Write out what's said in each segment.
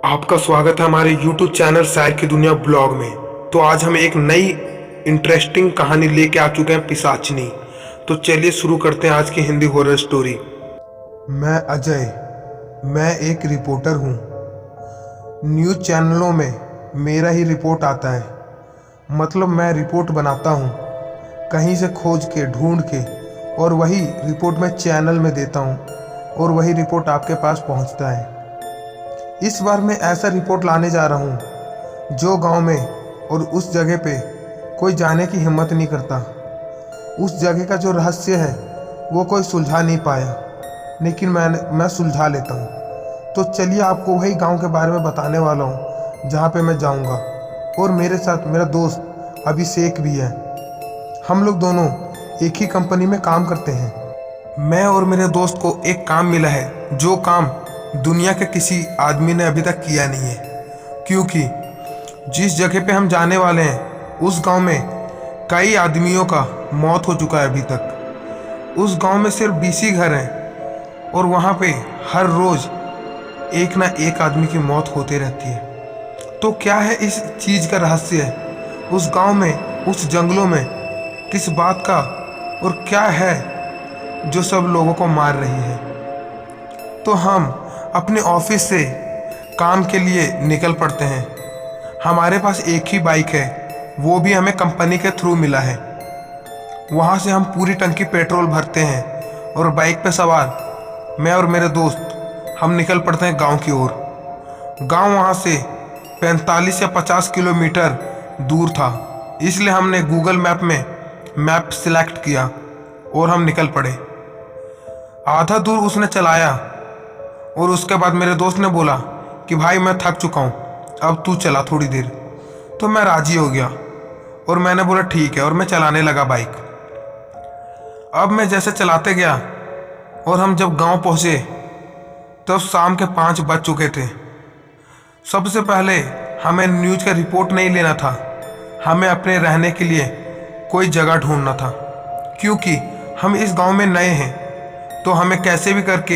आपका स्वागत है हमारे YouTube चैनल शायर की दुनिया ब्लॉग में। तो आज हम एक नई इंटरेस्टिंग कहानी लेके आ चुके हैं, पिशाचनी। तो चलिए शुरू करते हैं आज की हिंदी हॉरर स्टोरी। मैं अजय, मैं एक रिपोर्टर हूँ। न्यूज़ चैनलों में मेरा ही रिपोर्ट आता है। मतलब मैं रिपोर्ट बनाता हूँ, कहीं से खोज के ढूंढ के, और वही रिपोर्ट मैं चैनल में देता हूँ और वही रिपोर्ट आपके पास पहुँचता है। इस बार मैं ऐसा रिपोर्ट लाने जा रहा हूँ जो गांव में और उस जगह पे कोई जाने की हिम्मत नहीं करता। उस जगह का जो रहस्य है वो कोई सुलझा नहीं पाया, लेकिन मैं सुलझा लेता हूँ। तो चलिए आपको वही गांव के बारे में बताने वाला हूँ जहाँ पे मैं जाऊँगा। और मेरे साथ मेरा दोस्त अभिषेक भी है। हम लोग दोनों एक ही कंपनी में काम करते हैं। मैं और मेरे दोस्त को एक काम मिला है, जो काम दुनिया के किसी आदमी ने अभी तक किया नहीं है। क्योंकि जिस जगह पे हम जाने वाले हैं उस गांव में कई आदमियों का मौत हो चुका है अभी तक। उस गांव में सिर्फ 20 ही घर हैं और वहां पे हर रोज एक ना एक आदमी की मौत होती रहती है। तो क्या है इस चीज़ का रहस्य? उस गांव में, उस जंगलों में किस बात का और क्या है जो सब लोगों को मार रही है? तो हम अपने ऑफिस से काम के लिए निकल पड़ते हैं। हमारे पास एक ही बाइक है, वो भी हमें कंपनी के थ्रू मिला है। वहाँ से हम पूरी टंकी पेट्रोल भरते हैं और बाइक पे सवार मैं और मेरे दोस्त हम निकल पड़ते हैं गांव की ओर। गांव वहाँ से 45 या 50 किलोमीटर दूर था, इसलिए हमने गूगल मैप में मैप सिलेक्ट किया और हम निकल पड़े। आधा दूर उसने चलाया और उसके बाद मेरे दोस्त ने बोला कि भाई मैं थक चुका हूँ, अब तू चला थोड़ी देर। तो मैं राजी हो गया और मैंने बोला ठीक है, और मैं चलाने लगा बाइक। अब मैं जैसे चलाते गया और हम जब गांव पहुँचे तब शाम के 5 बज चुके थे। सबसे पहले हमें न्यूज़ का रिपोर्ट नहीं लेना था, हमें अपने रहने के लिए कोई जगह ढूंढना था। क्योंकि हम इस गांव में नए हैं तो हमें कैसे भी करके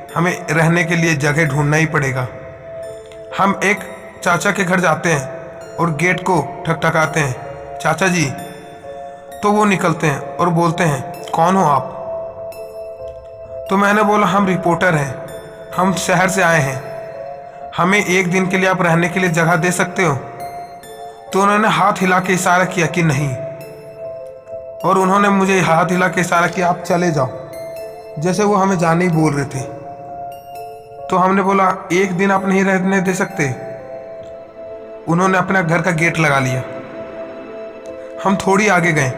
हमें रहने के लिए जगह ढूंढना ही पड़ेगा। हम एक चाचा के घर जाते हैं और गेट को ठकठकाते हैं, चाचा जी। तो वो निकलते हैं और बोलते हैं कौन हो आप? तो मैंने बोला हम रिपोर्टर हैं, हम शहर से आए हैं, हमें एक दिन के लिए आप रहने के लिए जगह दे सकते हो? तो उन्होंने हाथ हिला के इशारा किया कि नहीं, और उन्होंने मुझे हाथ हिला के इशारा किया आप चले जाओ, जैसे वो हमें जाने ही बोल रहे थे। तो हमने बोला एक दिन आप नहीं रहने दे सकते? उन्होंने अपना घर का गेट लगा लिया। हम थोड़ी आगे गए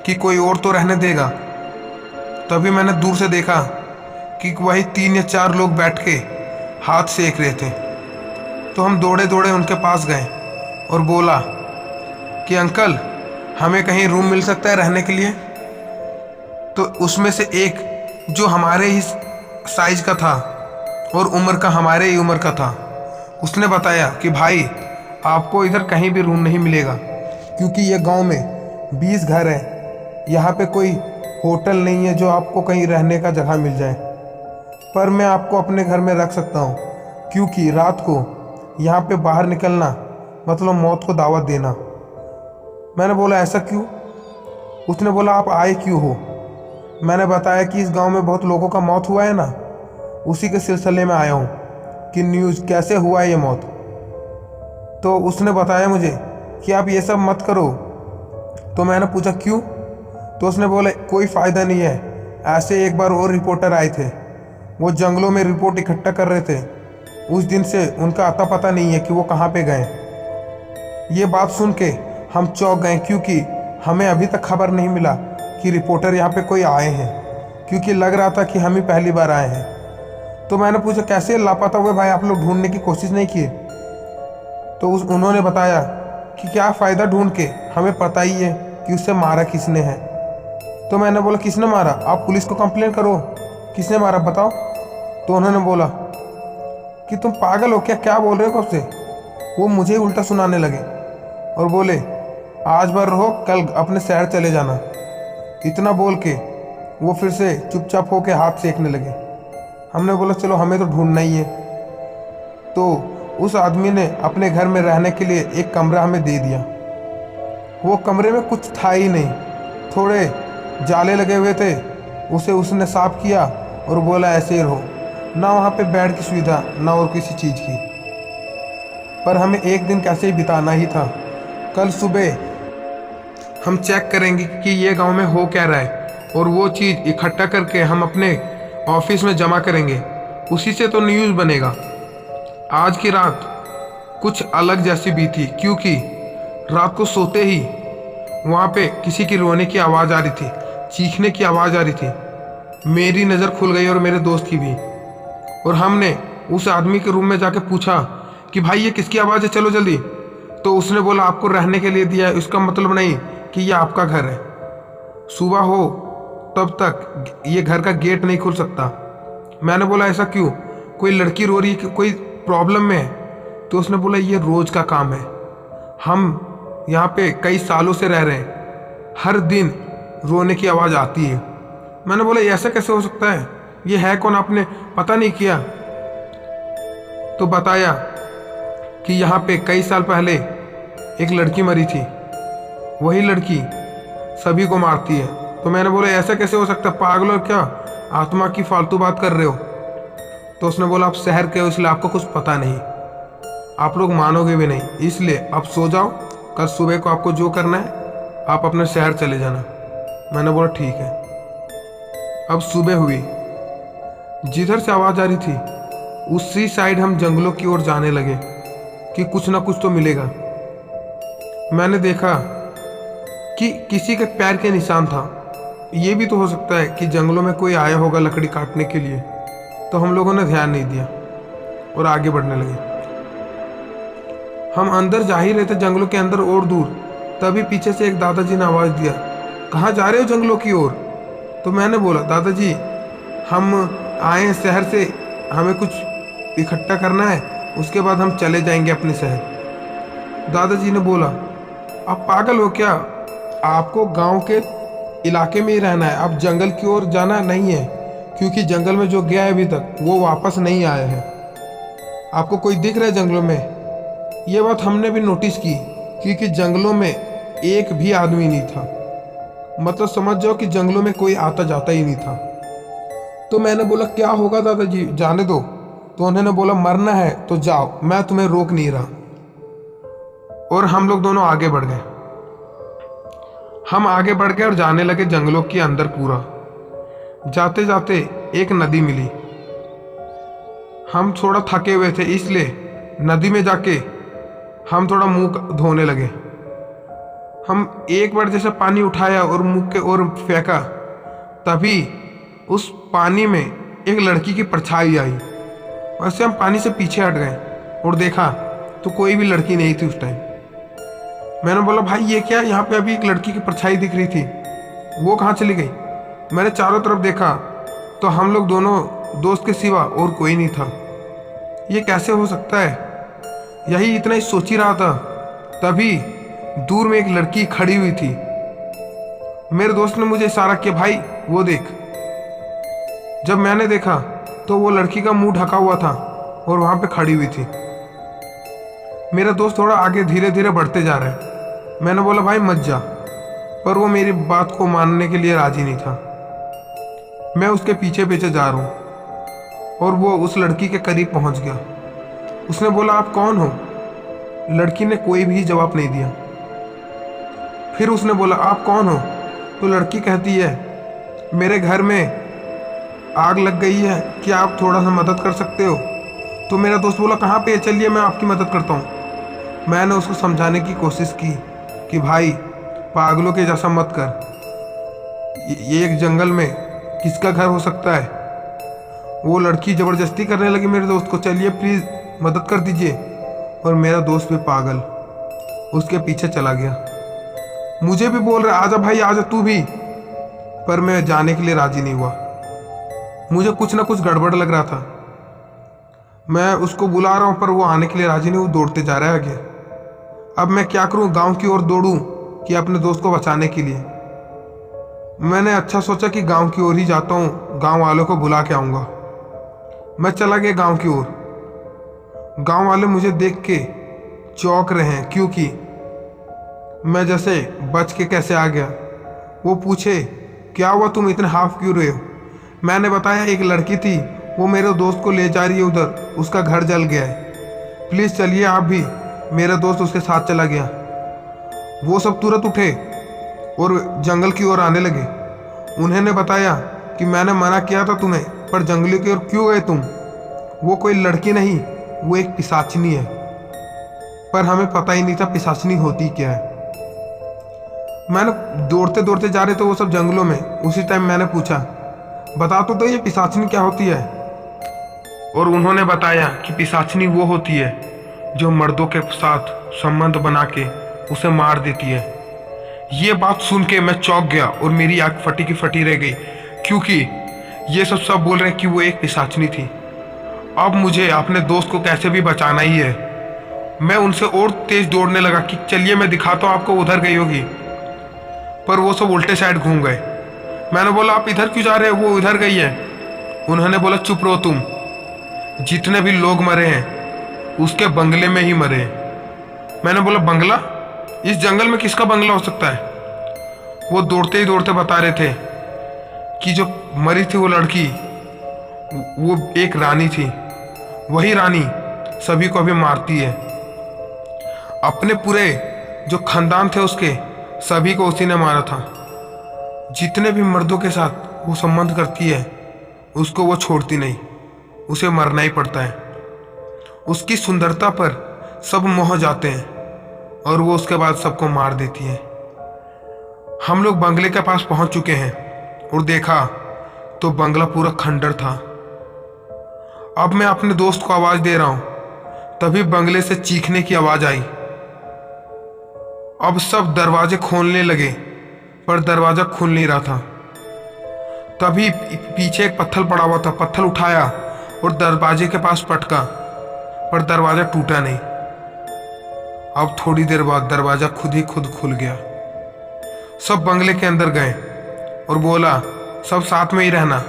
कि कोई और तो रहने देगा, तभी मैंने दूर से देखा कि वही 3 या 4 लोग बैठ के हाथ सेक रहे थे। तो हम दौड़े दौड़े उनके पास गए और बोला कि अंकल हमें कहीं रूम मिल सकता है रहने के लिए? तो उसमें से एक जो हमारे ही साइज का था और उम्र का हमारे ही उम्र का था, उसने बताया कि भाई आपको इधर कहीं भी रूम नहीं मिलेगा, क्योंकि ये गांव में 20 घर हैं, यहाँ पे कोई होटल नहीं है जो आपको कहीं रहने का जगह मिल जाए। पर मैं आपको अपने घर में रख सकता हूँ, क्योंकि रात को यहाँ पे बाहर निकलना मतलब मौत को दावत देना। मैंने बोला ऐसा क्यों? उसने बोला आप आए क्यों हो? मैंने बताया कि इस गांव में बहुत लोगों का मौत हुआ है ना, उसी के सिलसिले में आया हूँ कि न्यूज़ कैसे हुआ है ये मौत। तो उसने बताया मुझे कि आप ये सब मत करो। तो मैंने पूछा क्यों? तो उसने बोला कोई फ़ायदा नहीं है, ऐसे एक बार और रिपोर्टर आए थे, वो जंगलों में रिपोर्ट इकट्ठा कर रहे थे, उस दिन से उनका अता पता नहीं है कि वो कहाँ पे गए। ये बात सुन के हम चौंक गए, क्योंकि हमें अभी तक खबर नहीं मिला कि रिपोर्टर यहाँ पे कोई आए हैं, क्योंकि लग रहा था कि हम ही पहली बार आए हैं। तो मैंने पूछा कैसे लापता हुए भाई, आप लोग ढूंढने की कोशिश नहीं किए? तो उन्होंने बताया कि क्या फ़ायदा ढूंढ के, हमें पता ही है कि उससे मारा किसने है। तो मैंने बोला किसने मारा? आप पुलिस को कंप्लेन करो, किसने मारा बताओ। तो उन्होंने बोला कि तुम पागल हो क्या, क्या बोल रहे हो कब से? वो मुझे ही उल्टा सुनाने लगे और बोले आज भर रहो, कल अपने शहर चले जाना। इतना बोल के वो फिर से चुपचाप होके हाथ सेकने लगे। हमने बोला चलो हमें तो ढूंढना ही है। तो उस आदमी ने अपने घर में रहने के लिए एक कमरा हमें दे दिया। वो कमरे में कुछ था ही नहीं, थोड़े जाले लगे हुए थे, उसे उसने साफ किया और बोला ऐसे ही रहो। ना वहाँ पे बेड की सुविधा ना और किसी चीज़ की, पर हमें एक दिन कैसे ही बिताना ही था। कल सुबह हम चेक करेंगे कि ये गांव में हो क्या रहा है और वो चीज़ इकट्ठा करके हम अपने ऑफिस में जमा करेंगे, उसी से तो न्यूज़ बनेगा। आज की रात कुछ अलग जैसी बीती, क्योंकि रात को सोते ही वहाँ पे किसी की रोने की आवाज़ आ रही थी, चीखने की आवाज़ आ रही थी। मेरी नज़र खुल गई और मेरे दोस्त की भी, और हमने उस आदमी के रूम में जाके पूछा कि भाई ये किसकी आवाज़ है, चलो जल्दी। तो उसने बोला आपको रहने के लिए दिया है, इसका मतलब नहीं कि ये आपका घर है। सुबह हो तब तक ये घर का गेट नहीं खुल सकता। मैंने बोला ऐसा क्यों, कोई लड़की रो रही है, कोई प्रॉब्लम में है? तो उसने बोला ये रोज़ का काम है, हम यहाँ पे कई सालों से रह रहे हैं, हर दिन रोने की आवाज़ आती है। मैंने बोला ये ऐसा कैसे हो सकता है, ये है कौन, आपने पता नहीं किया? तो बताया कि यहाँ पे कई साल पहले एक लड़की मरी थी, वही लड़की सभी को मारती है। तो मैंने बोला ऐसा कैसे हो सकता है, पागल हो क्या, आत्मा की फालतू बात कर रहे हो? तो उसने बोला आप शहर के हो इसलिए आपको कुछ पता नहीं, आप लोग मानोगे भी नहीं, इसलिए अब सो जाओ, कल सुबह को आपको जो करना है आप अपने शहर चले जाना। मैंने बोला ठीक है। अब सुबह हुई, जिधर से आवाज़ आ रही थी उसी साइड हम जंगलों की ओर जाने लगे कि कुछ ना कुछ तो मिलेगा। मैंने देखा कि किसी के पैर के निशान था, ये भी तो हो सकता है कि जंगलों में कोई आया होगा लकड़ी काटने के लिए। तो हम लोगों ने ध्यान नहीं दिया और आगे बढ़ने लगे। हम अंदर जा ही रहे थे जंगलों के अंदर और दूर, तभी पीछे से एक दादाजी ने आवाज़ दिया कहाँ जा रहे हो जंगलों की ओर? तो मैंने बोला दादाजी हम आए हैं शहर से, हमें कुछ इकट्ठा करना है, उसके बाद हम चले जाएंगे अपने शहर। दादाजी ने बोला आप पागल हो क्या, आपको गांव के इलाके में ही रहना है, आप जंगल की ओर जाना नहीं है, क्योंकि जंगल में जो गया है अभी तक वो वापस नहीं आया है। आपको कोई दिख रहा है जंगलों में? ये बात हमने भी नोटिस की, क्योंकि जंगलों में एक भी आदमी नहीं था, मतलब समझ जाओ कि जंगलों में कोई आता जाता ही नहीं था। तो मैंने बोला क्या होगा दादाजी, जाने दो। तो उन्होंने बोला मरना है तो जाओ, मैं तुम्हें रोक नहीं रहा। और हम लोग दोनों आगे बढ़ गए। हम आगे बढ़ गए और जाने लगे जंगलों के अंदर पूरा। जाते जाते एक नदी मिली। हम थोड़ा थके हुए थे, इसलिए नदी में जाके हम थोड़ा मुंह धोने लगे। हम एक बार जैसे पानी उठाया और मुंह के ओर फेंका, तभी उस पानी में एक लड़की की परछाई आई। वैसे हम पानी से पीछे हट गए और देखा तो कोई भी लड़की नहीं थी उस टाइम। मैंने बोला भाई ये क्या, यहाँ पे अभी एक लड़की की परछाई दिख रही थी, वो कहाँ चली गई? मैंने चारों तरफ देखा तो हम लोग दोनों दोस्त के सिवा और कोई नहीं था। ये कैसे हो सकता है, यही इतना ही सोच ही रहा था, तभी दूर में एक लड़की खड़ी हुई थी। मेरे दोस्त ने मुझे इशारा किया भाई वो देख। जब मैंने देखा तो वो लड़की का मुंह ढका हुआ था और वहां पे खड़ी हुई थी। मेरा दोस्त थोड़ा आगे धीरे धीरे बढ़ते जा रहा है। मैंने बोला भाई मत जा, पर वो मेरी बात को मानने के लिए राजी नहीं था। मैं उसके पीछे पीछे जा रहा हूँ और वो उस लड़की के करीब पहुंच गया। उसने बोला आप कौन हो? लड़की ने कोई भी जवाब नहीं दिया। फिर उसने बोला आप कौन हो? तो लड़की कहती है मेरे घर में आग लग गई है, क्या आप थोड़ा सा मदद कर सकते हो? तो मेरा दोस्त बोला कहाँ पे है, चलिए मैं आपकी मदद करता हूँ। मैंने उसको समझाने की कोशिश की कि भाई पागलों के जैसा मत कर, ये एक जंगल में किसका घर हो सकता है? वो लड़की ज़बरदस्ती करने लगी मेरे दोस्त को, चलिए प्लीज़ मदद कर दीजिए। और मेरा दोस्त भी पागल उसके पीछे चला गया। मुझे भी बोल रहा आजा भाई आजा तू भी, पर मैं जाने के लिए राजी नहीं हुआ। मुझे कुछ ना कुछ गड़बड़ लग रहा था। मैं उसको बुला रहा हूँ पर वो आने के लिए राजी नहीं, वो दौड़ते जा रहा है आगे। अब मैं क्या करूँ, गांव की ओर दौड़ूँ कि अपने दोस्त को बचाने के लिए? मैंने अच्छा सोचा कि गांव की ओर ही जाता हूँ, गांव वालों को बुला के आऊँगा। मैं चला गया गांव की ओर। गांव वाले मुझे देख के चौंक रहे हैं, क्योंकि मैं जैसे बच के कैसे आ गया। वो पूछे, क्या हुआ, तुम इतने हाफ क्यों रहे हो? मैंने बताया, एक लड़की थी, वो मेरे दोस्त को ले जा रही है उधर, उसका घर जल गया है, प्लीज़ चलिए आप भी। मेरा दोस्त उसके साथ चला गया। वो सब तुरंत उठे और जंगल की ओर आने लगे। उन्होंने बताया कि मैंने मना किया था तुम्हें, पर जंगली की ओर क्यों गए तुम? वो कोई लड़की नहीं, वो एक पिशाचिनी है। पर हमें पता ही नहीं था पिशाचिनी होती क्या है। मैंने दौड़ते दौड़ते जा रहे थे वो सब जंगलों में। उसी टाइम मैंने पूछा, बता तो ये पिशाचिनी क्या होती है? और उन्होंने बताया कि पिशाचिनी वो होती है जो मर्दों के साथ संबंध बना के उसे मार देती है। ये बात सुन के मैं चौंक गया और मेरी आंख फटी की फटी रह गई, क्योंकि ये सब बोल रहे हैं कि वो एक पिशाचिनी थी। अब मुझे अपने दोस्त को कैसे भी बचाना ही है। मैं उनसे और तेज दौड़ने लगा कि चलिए मैं दिखाता हूँ आपको, उधर गई होगी। पर वो सब उल्टे साइड घूम गए। मैंने बोला, आप इधर क्यों जा रहे हो? वो उधर गई है। उन्होंने बोला, चुप रहो तुम, जितने भी लोग मरे हैं उसके बंगले में ही मरे हैं। मैंने बोला, बंगला? इस जंगल में किसका बंगला हो सकता है? वो दौड़ते ही दौड़ते बता रहे थे कि जो मरी थी वो लड़की, वो एक रानी थी। वही रानी सभी को भी मारती है। अपने पूरे जो खानदान थे उसके, सभी को उसी ने मारा था। जितने भी मर्दों के साथ वो संबंध करती है उसको वो छोड़ती नहीं, उसे मरना ही पड़ता है। उसकी सुंदरता पर सब मोह जाते हैं और वो उसके बाद सबको मार देती है। हम लोग बंगले के पास पहुंच चुके हैं और देखा तो बंगला पूरा खंडर था। अब मैं अपने दोस्त को आवाज दे रहा हूं, तभी बंगले से चीखने की आवाज आई। अब सब दरवाजे खोलने लगे, पर दरवाजा खुल नहीं रहा था। तभी पीछे एक पत्थर पड़ा हुआ था, पत्थर उठाया और दरवाजे के पास पटका, पर दरवाजा टूटा नहीं। अब थोड़ी देर बाद दरवाजा खुद ही खुद खुल गया। सब बंगले के अंदर गए और बोला, सब साथ में ही रहना,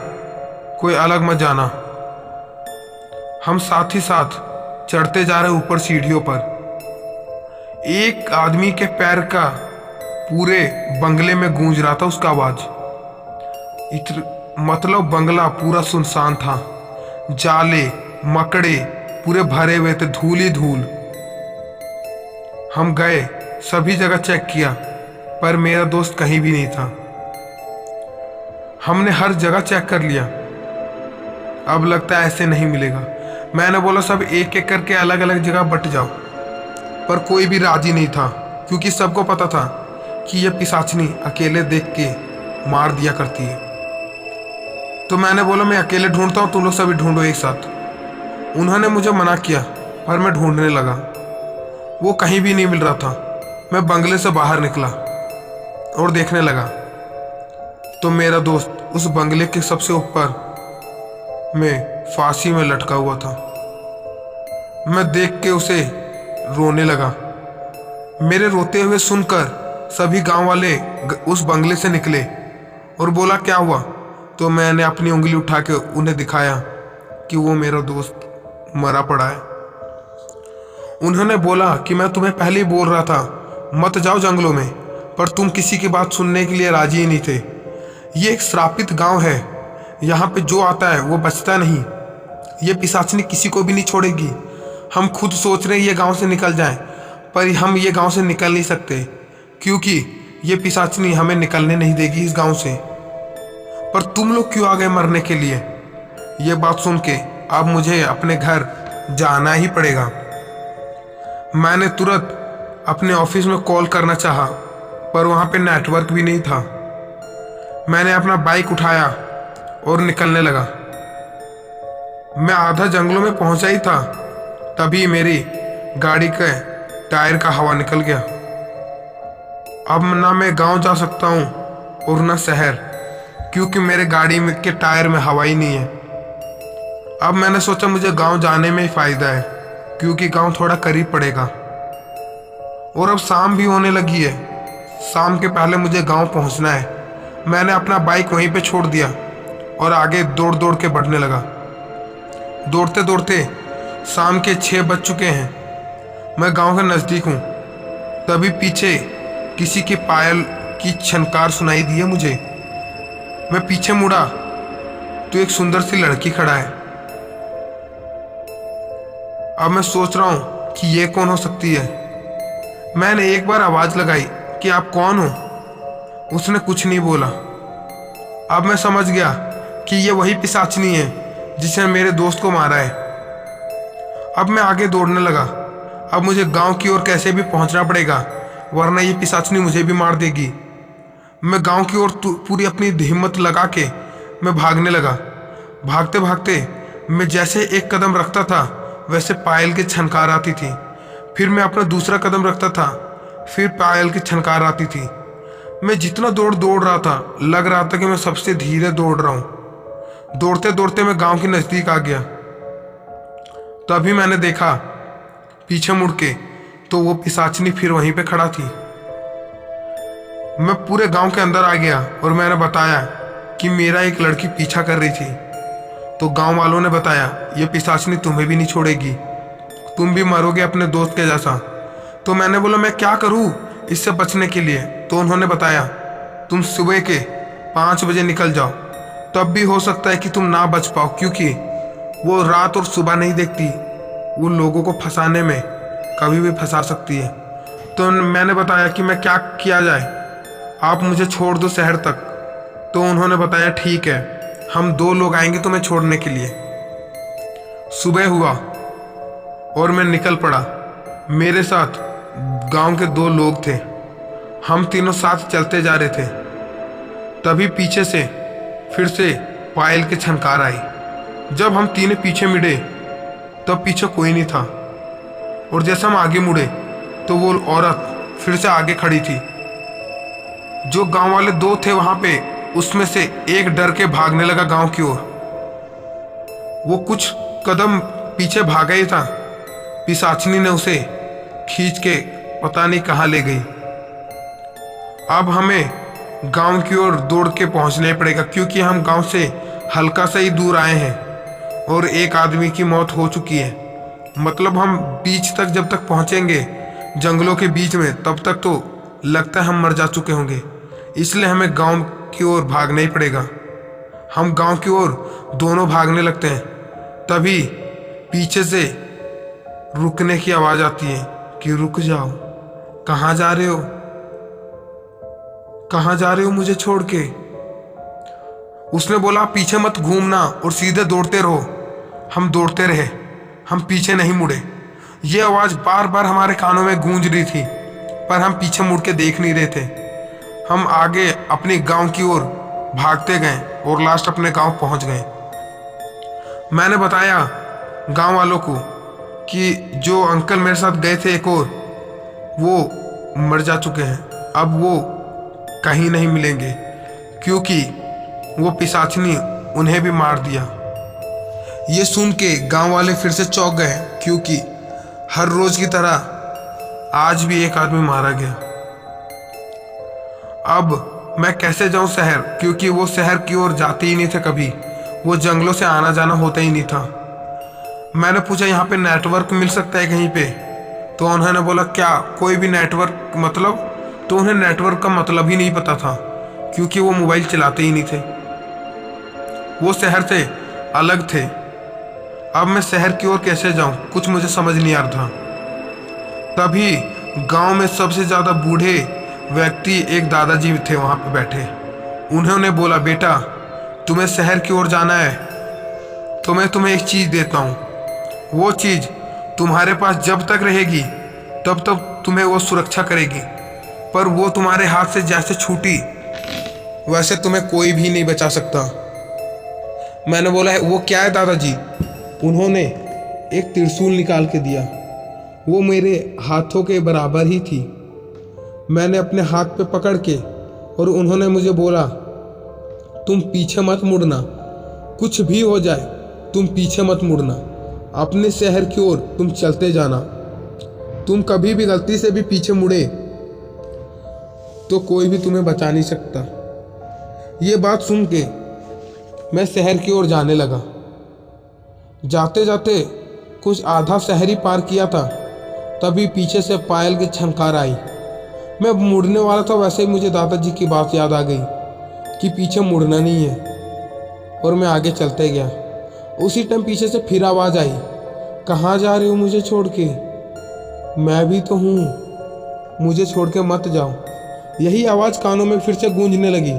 कोई अलग मत जाना। हम साथ ही साथ चढ़ते जा रहे ऊपर सीढ़ियों पर। एक आदमी के पैर का पूरे बंगले में गूंज रहा था उसका आवाज। मतलब बंगला पूरा सुनसान था। जाले मकड़े पूरे भरे हुए थे, धूल ही धूल। हम गए, सभी जगह चेक किया, पर मेरा दोस्त कहीं भी नहीं था। हमने हर जगह चेक कर लिया। अब लगता है ऐसे नहीं मिलेगा। मैंने बोला, सब एक एक करके अलग अलग जगह बट जाओ, पर कोई भी राजी नहीं था, क्योंकि सबको पता था कि यह पिशाचिनी अकेले देख के मार दिया करती है। तो मैंने बोला, मैं अकेले ढूंढता हूँ, तुम लोग सभी ढूंढो एक साथ। उन्होंने मुझे मना किया, पर मैं ढूंढने लगा। वो कहीं भी नहीं मिल रहा था। मैं बंगले से बाहर निकला और देखने लगा तो मेरा दोस्त उस बंगले के सबसे ऊपर में फांसी में लटका हुआ था। मैं देख के उसे रोने लगा। मेरे रोते हुए सुनकर सभी गांव वाले उस बंगले से निकले और बोला, क्या हुआ? तो मैंने अपनी उंगली उठा के उन्हें दिखाया कि वो मेरा दोस्त मरा पड़ा है। उन्होंने बोला कि मैं तुम्हें पहले ही बोल रहा था मत जाओ जंगलों में, पर तुम किसी की बात सुनने के लिए राजी ही नहीं थे। ये एक श्रापित गांव है, यहाँ पे जो आता है वो बचता नहीं। ये पिशाचिनी किसी को भी नहीं छोड़ेगी। हम खुद सोच रहे हैं ये गांव से निकल जाएं, पर हम ये गांव से निकल नहीं सकते, क्योंकि ये पिशाचिनी हमें निकलने नहीं देगी इस गांव से। पर तुम लोग क्यों आ गए मरने के लिए? ये बात सुन के अब मुझे अपने घर जाना ही पड़ेगा। मैंने तुरंत अपने ऑफिस में कॉल करना चाहा, पर वहाँ पे नेटवर्क भी नहीं था। मैंने अपना बाइक उठाया और निकलने लगा। मैं आधा जंगलों में पहुंचा ही था, तभी मेरी गाड़ी के टायर का हवा निकल गया। अब ना मैं गांव जा सकता हूं और ना शहर, क्योंकि मेरे गाड़ी में के टायर में हवा ही नहीं है। अब मैंने सोचा मुझे गांव जाने में ही फायदा है, क्योंकि गांव थोड़ा करीब पड़ेगा। और अब शाम भी होने लगी है। शाम के पहले मुझे गांव पहुंचना है। मैंने अपना बाइक वहीं पे छोड़ दिया और आगे दौड़ दौड़ के बढ़ने लगा। दौड़ते दौड़ते शाम के 6 बज चुके हैं। मैं गांव के नज़दीक हूँ। तभी पीछे किसी की पायल की छनकार सुनाई दी है मुझे। मैं पीछे मुड़ा तो एक सुंदर सी लड़की खड़ा है। अब मैं सोच रहा हूँ कि ये कौन हो सकती है। मैंने एक बार आवाज़ लगाई कि आप कौन हो। उसने कुछ नहीं बोला। अब मैं समझ गया कि ये वही पिशाचनी है जिसने मेरे दोस्त को मारा है। अब मैं आगे दौड़ने लगा। अब मुझे गांव की ओर कैसे भी पहुंचना पड़ेगा, वरना ये पिशाचनी मुझे भी मार देगी। मैं गांव की ओर पूरी अपनी हिम्मत लगा के मैं भागने लगा। भागते भागते मैं जैसे एक कदम रखता था वैसे पायल की छनकार आती थी। फिर मैं अपना दूसरा कदम रखता था, फिर पायल की छनकार आती थी। मैं जितना दौड़ रहा था, लग रहा था कि मैं सबसे धीरे दौड़ रहा हूँ। दौड़ते दौड़ते मैं गांव के नज़दीक आ गया। तभी मैंने देखा पीछे मुड़ के तो वो पिशाचनी फिर वहीं पे खड़ा थी। मैं पूरे गांव के अंदर आ गया और मैंने बताया कि मेरा एक लड़की पीछा कर रही थी। तो गांव वालों ने बताया ये पिशाचनी तुम्हें भी नहीं छोड़ेगी, तुम भी मरोगे अपने दोस्त के जैसा। तो मैंने बोला मैं क्या करूं इससे बचने के लिए। तो उन्होंने बताया तुम सुबह के 5 बजे निकल जाओ, तब भी हो सकता है कि तुम ना बच पाओ, क्योंकि वो रात और सुबह नहीं देखती। वो लोगों को फंसाने में कभी भी फंसा सकती है। तो मैंने बताया कि मैं क्या किया जाए, आप मुझे छोड़ दो शहर तक। तो उन्होंने बताया ठीक है, हम 2 लोग आएंगे तुम्हें छोड़ने के लिए। सुबह हुआ और मैं निकल पड़ा। मेरे साथ गांव के 2 लोग थे। हम तीनों साथ चलते जा रहे थे। तभी पीछे से फिर से पायल की छनकार आई। जब हम तीनों पीछे मुड़े तब पीछे कोई नहीं था, और जैसे हम आगे मुड़े तो वो औरत फिर से आगे खड़ी थी। जो गांव वाले 2 थे वहां पे, उसमें से एक डर के भागने लगा गांव की ओर। वो कुछ कदम पीछे भागा ही था, पिशाचनी ने उसे खींच के पता नहीं कहाँ ले गई। अब हमें गांव की ओर दौड़ के पहुंचना पड़ेगा, क्योंकि हम गांव से हल्का सा ही दूर आए हैं और एक आदमी की मौत हो चुकी है। मतलब हम बीच तक जब तक पहुंचेंगे जंगलों के बीच में, तब तक तो लगता है हम मर जा चुके होंगे। इसलिए हमें गांव की ओर भागना ही पड़ेगा। हम गांव की ओर दोनों भागने लगते हैं। तभी पीछे से रुकने की आवाज़ आती है कि रुक जाओ, कहाँ जा रहे हो, कहाँ जा रहे हो मुझे छोड़ के। उसने बोला पीछे मत घूमना और सीधे दौड़ते रहो। हम दौड़ते रहे, हम पीछे नहीं मुड़े। ये आवाज़ बार बार हमारे कानों में गूंज रही थी, पर हम पीछे मुड़ के देख नहीं रहे थे। हम आगे अपने गांव की ओर भागते गए और लास्ट अपने गांव पहुंच गए। मैंने बताया गांव वालों को कि जो अंकल मेरे साथ गए थे एक और, वो मर जा चुके हैं। अब वो कहीं नहीं मिलेंगे, क्योंकि वो पिशाचनी उन्हें भी मार दिया। ये सुन के गांव वाले फिर से चौंक गए, क्योंकि हर रोज की तरह आज भी एक आदमी मारा गया। अब मैं कैसे जाऊं शहर, क्योंकि वो शहर की ओर जाते ही नहीं थे कभी। वो जंगलों से आना जाना होता ही नहीं था। मैंने पूछा यहाँ पे नेटवर्क मिल सकता है कहीं पे। तो उन्होंने बोला क्या कोई भी नेटवर्क मतलब। तो उन्हें नेटवर्क का मतलब ही नहीं पता था, क्योंकि वो मोबाइल चलाते ही नहीं थे। वो शहर से अलग थे। अब मैं शहर की ओर कैसे जाऊं, कुछ मुझे समझ नहीं आ रहा था। तभी गांव में सबसे ज़्यादा बूढ़े व्यक्ति एक दादाजी थे वहाँ पे बैठे। उन्होंने बोला बेटा तुम्हें शहर की ओर जाना है तो मैं तुम्हें एक चीज़ देता हूँ। वो चीज़ तुम्हारे पास जब तक रहेगी तब तक तुम्हें वो सुरक्षा करेगी, पर वो तुम्हारे हाथ से जैसे छूटी वैसे तुम्हें कोई भी नहीं बचा सकता। मैंने बोला है वो क्या है दादाजी। उन्होंने एक त्रिशूल निकाल के दिया। वो मेरे हाथों के बराबर ही थी। मैंने अपने हाथ पे पकड़ के और उन्होंने मुझे बोला तुम पीछे मत मुड़ना, कुछ भी हो जाए तुम पीछे मत मुड़ना, अपने शहर की ओर तुम चलते जाना। तुम कभी भी गलती से भी पीछे मुड़े तो कोई भी तुम्हें बचा नहीं सकता। ये बात सुन के मैं शहर की ओर जाने लगा। जाते जाते कुछ आधा शहर ही पार किया था, तभी पीछे से पायल की छनकार आई। मैं मुड़ने वाला था, वैसे ही मुझे दादाजी की बात याद आ गई कि पीछे मुड़ना नहीं है, और मैं आगे चलते गया। उसी टाइम पीछे से फिर आवाज़ आई, कहाँ जा रहे हो मुझे छोड़ के? मैं भी तो हूँ, मुझे छोड़ के मत जाओ। यही आवाज़ कानों में फिर से गूंजने लगी।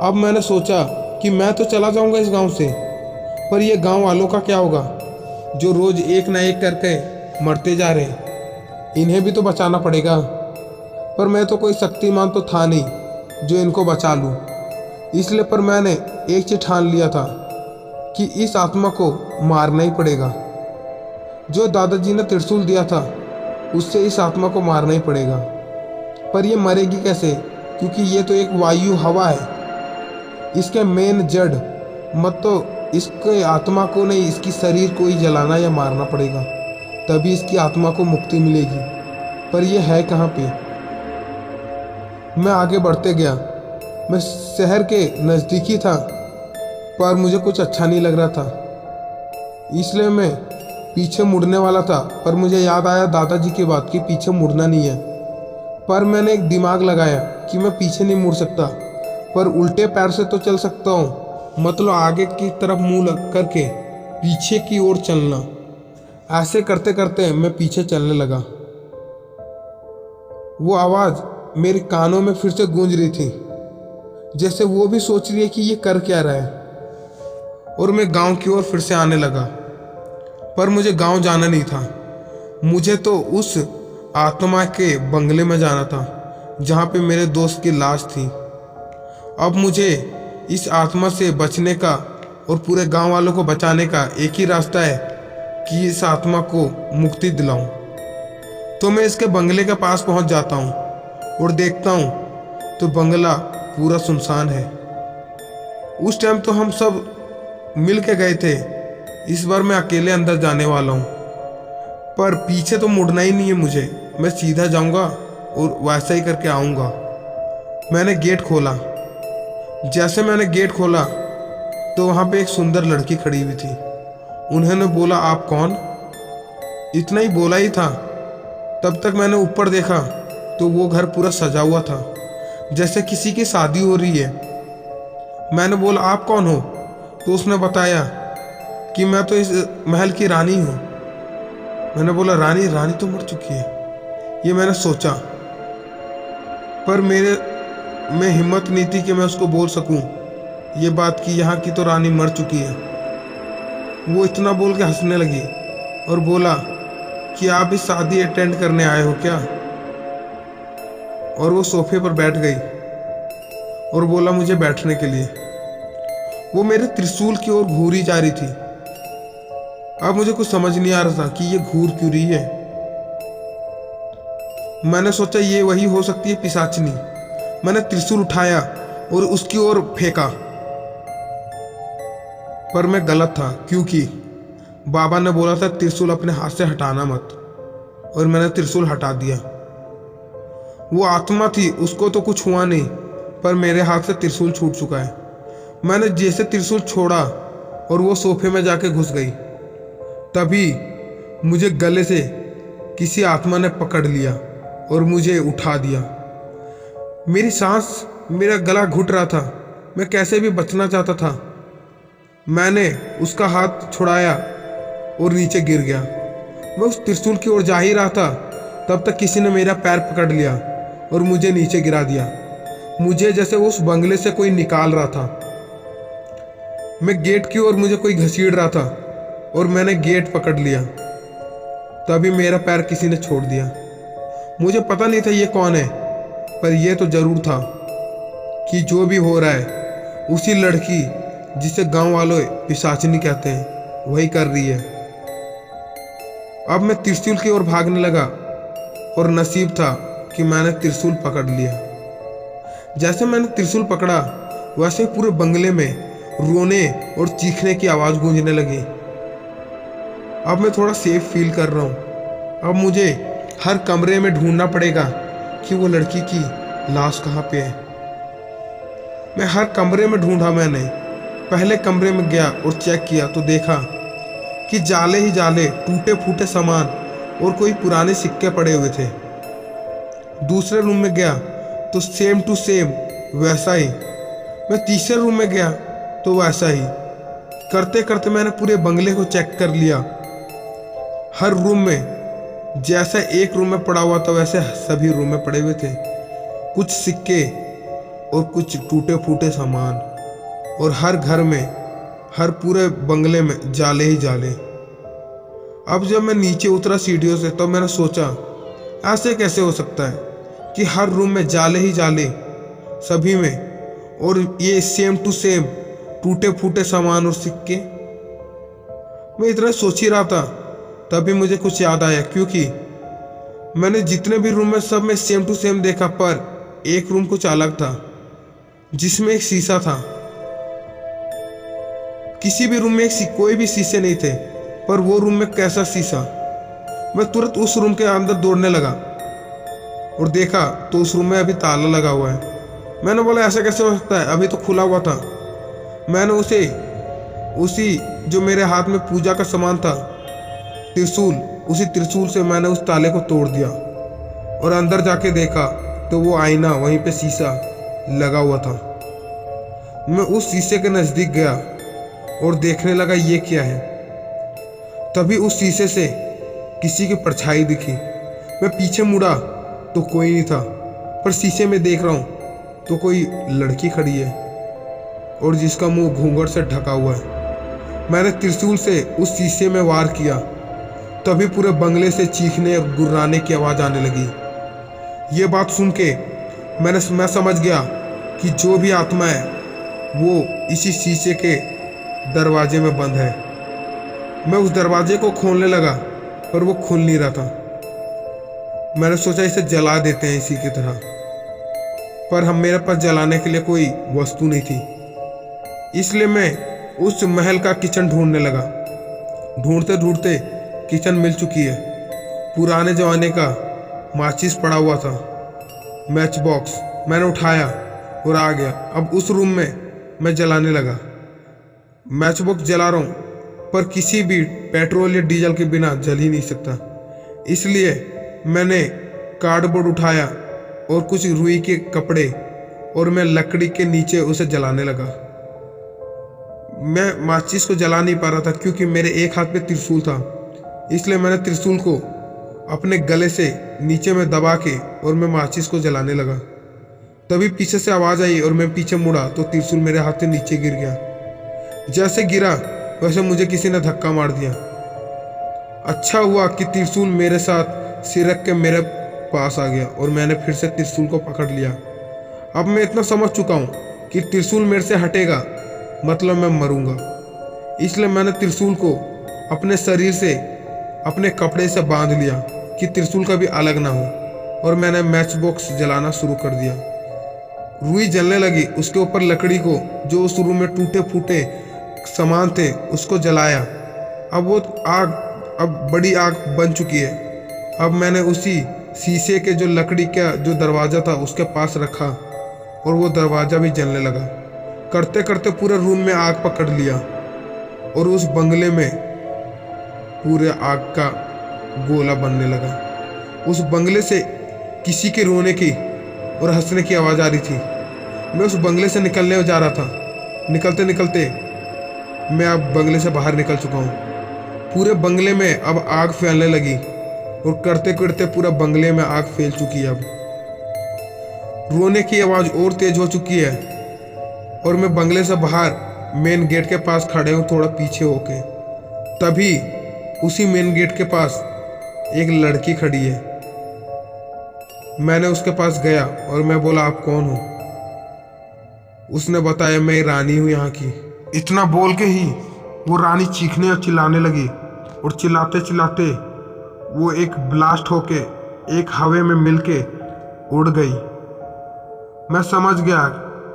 अब मैंने सोचा कि मैं तो चला जाऊंगा इस गांव से, पर ये गांव वालों का क्या होगा जो रोज़ एक ना एक करके मरते जा रहे हैं। इन्हें भी तो बचाना पड़ेगा। पर मैं तो कोई शक्तिमान तो था नहीं जो इनको बचा लूँ, इसलिए पर मैंने एक चीज ठान लिया था कि इस आत्मा को मारना ही पड़ेगा। जो दादाजी ने त्रिशूल दिया था उससे इस आत्मा को मारना ही पड़ेगा। पर ये मरेगी कैसे, क्योंकि ये तो एक वायु हवा है। इसके मेन जड़ मत तो इसके आत्मा को नहीं, इसकी शरीर को ही जलाना या मारना पड़ेगा, तभी इसकी आत्मा को मुक्ति मिलेगी। पर यह है कहाँ पे? मैं आगे बढ़ते गया। मैं शहर के नज़दीक ही था, पर मुझे कुछ अच्छा नहीं लग रहा था, इसलिए मैं पीछे मुड़ने वाला था। पर मुझे याद आया दादाजी की बात कि पीछे मुड़ना नहीं है। पर मैंने एक दिमाग लगाया कि मैं पीछे नहीं मुड़ सकता, पर उल्टे पैर से तो चल सकता हूँ, मतलब आगे की तरफ मुंह लग करके पीछे की ओर चलना। ऐसे करते करते मैं पीछे चलने लगा। वो आवाज़ मेरे कानों में फिर से गूंज रही थी, जैसे वो भी सोच रही है कि ये कर क्या रहा है। और मैं गांव की ओर फिर से आने लगा। पर मुझे गांव जाना नहीं था, मुझे तो उस आत्मा के बंगले में जाना था जहाँ पे मेरे दोस्त की लाश थी। अब मुझे इस आत्मा से बचने का और पूरे गांव वालों को बचाने का एक ही रास्ता है कि इस आत्मा को मुक्ति दिलाऊं। तो मैं इसके बंगले के पास पहुंच जाता हूं और देखता हूं तो बंगला पूरा सुनसान है। उस टाइम तो हम सब मिल के गए थे, इस बार मैं अकेले अंदर जाने वाला हूँ। पर पीछे तो मुड़ना ही नहीं है मुझे, मैं सीधा जाऊँगा और वैसा ही करके आऊँगा। मैंने गेट खोला। जैसे मैंने गेट खोला तो वहाँ पे एक सुंदर लड़की खड़ी हुई थी। उन्होंने बोला, आप कौन? इतना ही बोला ही था। तब तक मैंने ऊपर देखा तो वो घर पूरा सजा हुआ था, जैसे किसी की शादी हो रही है। मैंने बोला, आप कौन हो? तो उसने बताया कि मैं तो इस महल की रानी हूँ। मैंने बोला, रानी? रानी तो मर चुकी है। ये मैंने सोचा, पर मेरे में हिम्मत नहीं थी कि मैं उसको बोल सकूं ये बात कि यहाँ की तो रानी मर चुकी है। वो इतना बोल के हंसने लगी और बोला कि आप इस शादी अटेंड करने आए हो क्या? और वो सोफे पर बैठ गई और बोला मुझे बैठने के लिए। वो मेरे त्रिशूल की ओर घूरी जा रही थी। अब मुझे कुछ समझ नहीं आ रहा था कि ये घूर क्यों रही है। मैंने सोचा ये वही हो सकती है, पिशाचनी। मैंने त्रिशूल उठाया और उसकी ओर फेंका, पर मैं गलत था, क्योंकि बाबा ने बोला था त्रिशूल अपने हाथ से हटाना मत, और मैंने त्रिशूल हटा दिया। वो आत्मा थी, उसको तो कुछ हुआ नहीं, पर मेरे हाथ से त्रिशूल छूट चुका है। मैंने जैसे त्रिशूल छोड़ा और वो सोफे में जाके घुस गई, तभी मुझे गले से किसी आत्मा ने पकड़ लिया और मुझे उठा दिया। मेरी सांस, मेरा गला घुट रहा था, मैं कैसे भी बचना चाहता था। मैंने उसका हाथ छुड़ाया और नीचे गिर गया। मैं उस त्रिशूल की ओर जा ही रहा था, तब तक किसी ने मेरा पैर पकड़ लिया और मुझे नीचे गिरा दिया। मुझे जैसे उस बंगले से कोई निकाल रहा था। मैं गेट की ओर, मुझे कोई घसीट रहा था और मैंने गेट पकड़ लिया। तभी मेरा पैर किसी ने छोड़ दिया। मुझे पता नहीं था ये कौन है, पर यह तो जरूर था कि जो भी हो रहा है उसी लड़की जिसे गांव वालों पिशाचनी कहते हैं वही कर रही है। अब मैं त्रिशूल की ओर भागने लगा और नसीब था कि मैंने त्रिशूल पकड़ लिया। जैसे मैंने त्रिशूल पकड़ा वैसे ही पूरे बंगले में रोने और चीखने की आवाज़ गूंजने लगी। अब मैं थोड़ा सेफ फील कर रहा हूँ। अब मुझे हर कमरे में ढूंढना पड़ेगा कि वो लड़की की लाश कहाँ पे है। मैं हर कमरे में ढूंढा। मैंने पहले कमरे में गया और चेक किया तो देखा कि जाले ही जाले, टूटे फूटे सामान और कोई पुराने सिक्के पड़े हुए थे। दूसरे रूम में गया तो सेम टू सेम वैसा ही। मैं तीसरे रूम में गया तो वैसा ही। करते करते मैंने पूरे बंगले को चेक कर लिया। हर रूम में जैसा एक रूम में पड़ा हुआ था वैसे सभी रूम में पड़े हुए थे कुछ सिक्के और कुछ टूटे फूटे सामान, और हर घर में, हर पूरे बंगले में जाले ही जाले। अब जब मैं नीचे उतरा सीढ़ियों से तो मैंने सोचा ऐसे कैसे हो सकता है कि हर रूम में जाले ही जाले सभी में, और ये सेम टू सेम टूटे फूटे सामान और सिक्के। मैं इतना सोच ही रहा था तभी मुझे कुछ याद आया, क्योंकि मैंने जितने भी रूम में सब में सेम टू सेम देखा, पर एक रूम कुछ अलग था जिसमें एक शीशा था। किसी भी रूम में कोई भी शीशे नहीं थे, पर वो रूम में कैसा शीशा। मैं तुरंत उस रूम के अंदर दौड़ने लगा और देखा तो उस रूम में अभी ताला लगा हुआ है। मैंने बोला ऐसा कैसे हो सकता है, अभी तो खुला हुआ था। मैंने उसी जो मेरे हाथ में पूजा का सामान था, त्रिशूल, उसी त्रिशूल से मैंने उस ताले को तोड़ दिया और अंदर जाके देखा तो वो आईना, वहीं पे शीशा लगा हुआ था। मैं उस शीशे के नज़दीक गया और देखने लगा ये क्या है। तभी उस शीशे से किसी की परछाई दिखी। मैं पीछे मुड़ा तो कोई नहीं था, पर शीशे में देख रहा हूँ तो कोई लड़की खड़ी है और जिसका मुंह घूंघट से ढका हुआ है। मैंने त्रिशूल से उस शीशे में वार किया, तभी पूरे बंगले से चीखने और गुर्राने की आवाज़ आने लगी। ये बात सुन के मैं समझ गया कि जो भी आत्मा है वो इसी शीशे के दरवाजे में बंद है। मैं उस दरवाजे को खोलने लगा पर वो खुल नहीं रहा था। मैंने सोचा इसे जला देते हैं इसी की तरह, पर मेरे पास जलाने के लिए कोई वस्तु नहीं थी। इसलिए मैं उस महल का किचन ढूंढने लगा। ढूंढते ढूंढते किचन मिल चुकी है। पुराने ज़माने का माचिस पड़ा हुआ था, मैच बॉक्स मैंने उठाया और आ गया। अब उस रूम में मैं जलाने लगा। मैच बॉक्स जला रहा हूँ, पर किसी भी पेट्रोल या डीजल के बिना जल ही नहीं सकता। इसलिए मैंने कार्डबोर्ड उठाया और कुछ रुई के कपड़े, और मैं लकड़ी के नीचे उसे जलाने लगा। मैं माचिस को जला नहीं पा रहा था क्योंकि मेरे एक हाथ में त्रिशूल था। इसलिए मैंने त्रिशूल को अपने गले से नीचे में दबा के और मैं माचिस को जलाने लगा। तभी पीछे से आवाज़ आई और मैं पीछे मुड़ा तो त्रिशूल मेरे हाथ से नीचे गिर गया। जैसे गिरा वैसे मुझे किसी ने धक्का मार दिया। अच्छा हुआ कि त्रिशूल मेरे साथ सिरक के मेरे पास आ गया और मैंने फिर से त्रिशूल को पकड़ लिया। अब मैं इतना समझ चुका हूँ कि त्रिशूल मेरे से हटेगा मतलब मैं मरूंगा। इसलिए मैंने त्रिशूल को अपने शरीर से, अपने कपड़े से बांध लिया कि त्रिशूल कभी अलग ना हो, और मैंने मैच बॉक्स जलाना शुरू कर दिया। रुई जलने लगी। उसके ऊपर लकड़ी को, जो उस रूम में टूटे फूटे सामान थे, उसको जलाया। अब वो आग, अब बड़ी आग बन चुकी है। अब मैंने उसी शीशे के जो लकड़ी का जो दरवाज़ा था उसके पास रखा और वो दरवाज़ा भी जलने लगा। करते करते पूरे रूम में आग पकड़ लिया और उस बंगले में पूरे आग का गोला बनने लगा। उस बंगले से किसी के रोने की और हंसने की आवाज़ आ रही थी। मैं उस बंगले से निकलने जा रहा था। निकलते निकलते मैं अब बंगले से बाहर निकल चुका हूँ। पूरे बंगले में अब आग फैलने लगी और करते करते पूरा बंगले में आग फैल चुकी है। अब रोने की आवाज़ और तेज हो चुकी है और मैं बंगले से बाहर मेन गेट के पास खड़े हूँ, थोड़ा पीछे होके। तभी उसी मेन गेट के पास एक लड़की खड़ी है। मैंने उसके पास गया और मैं बोला, आप कौन हो? उसने बताया, मैं रानी हूँ यहाँ की। इतना बोल के ही वो रानी चीखने और चिल्लाने लगी और चिल्लाते चिल्लाते वो एक ब्लास्ट होके एक हवा में मिलके उड़ गई। मैं समझ गया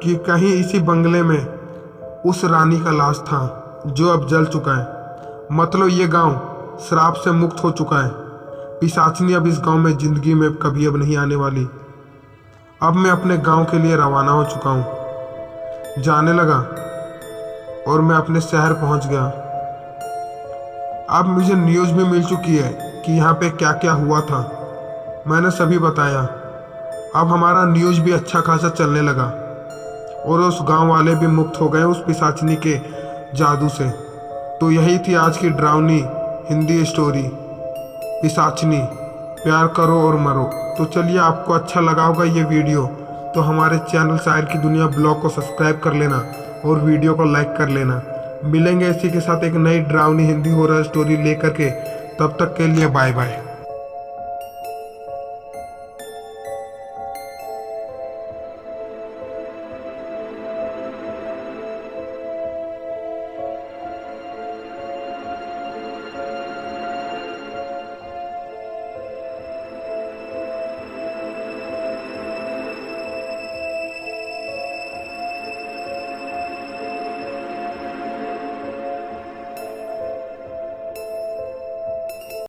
कि कहीं इसी बंगले में उस रानी का लाश था जो अब जल चुका है। मतलब ये गांव श्राप से मुक्त हो चुका है। पिशाचनी अब इस गांव में जिंदगी में कभी अब नहीं आने वाली। अब मैं अपने गांव के लिए रवाना हो चुका हूँ। जाने लगा और मैं अपने शहर पहुंच गया। अब मुझे न्यूज़ भी मिल चुकी है कि यहाँ पे क्या क्या हुआ था। मैंने सभी बताया। अब हमारा न्यूज़ भी अच्छा खासा चलने लगा और उस गांव वाले भी मुक्त हो गए उस पिशाचिनी के जादू से। तो यही थी आज की डरावनी हिंदी स्टोरी, पिशाचिनी। प्यार करो और मरो। तो चलिए, आपको अच्छा लगा होगा ये वीडियो तो हमारे चैनल शायर की दुनिया ब्लॉग को सब्सक्राइब कर लेना और वीडियो को लाइक कर लेना। मिलेंगे इसी के साथ एक नई डरावनी हिंदी हॉरर स्टोरी लेकर के। तब तक के लिए बाय बाय।